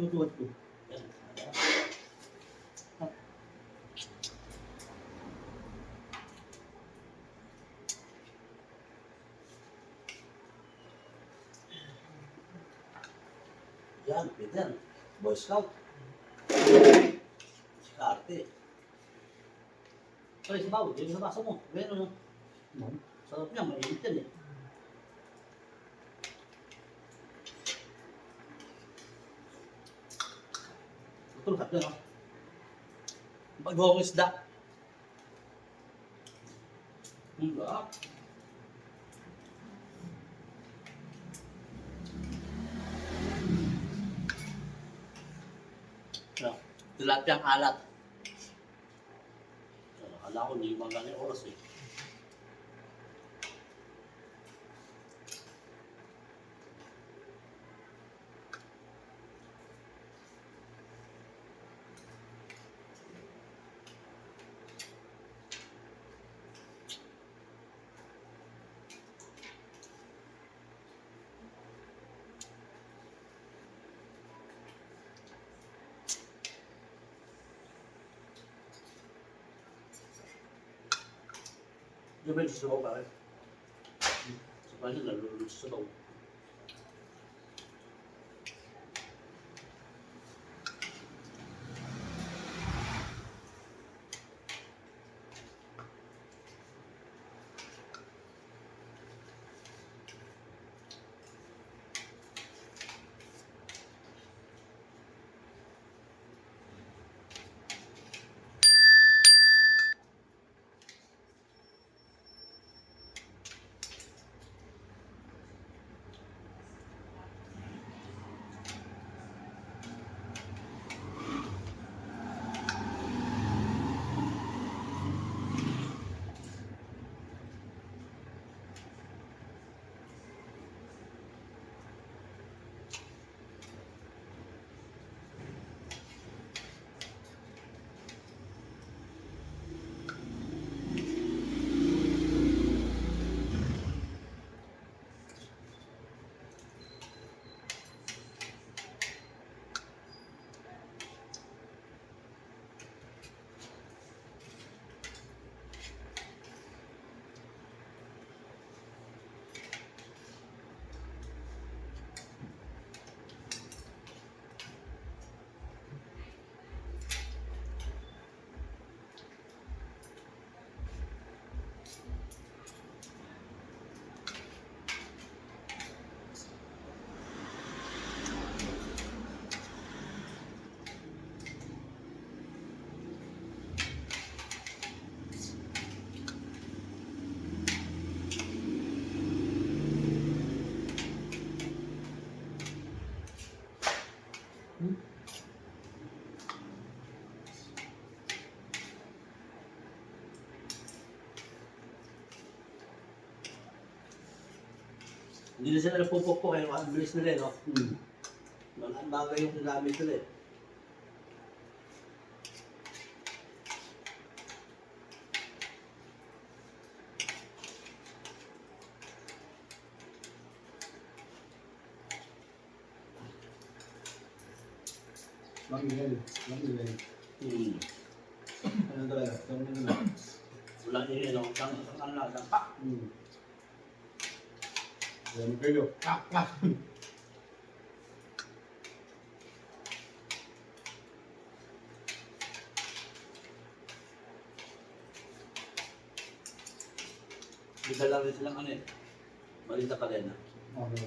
Ang tuwad ko. Yan. Yan, Peter. Boy Scout. Sikarte. Pare, sa bawal. Yung nabasa mo. Meron no? Sarap niya. Mainit yan eh. Ito, sarap yan, no? Pag-gawa ko isda. Sarap. Tilapiyang alat. Akala ko hindi magaling oras eh. Yung medyo sabaw pa rin. Sa pansin, nalulunod sa sabaw. Hindi na sila napupukpok eh. Ang bilis nila eh, no? Ang bagay yung gamit nila eh. Manghihel. Manghihel. Ano talaga? Wala niya eh, no? Ang lasa. Pa! Yan kayo. Dala rin silang ano eh. Malita ka rin. Okay.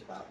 Ikaw.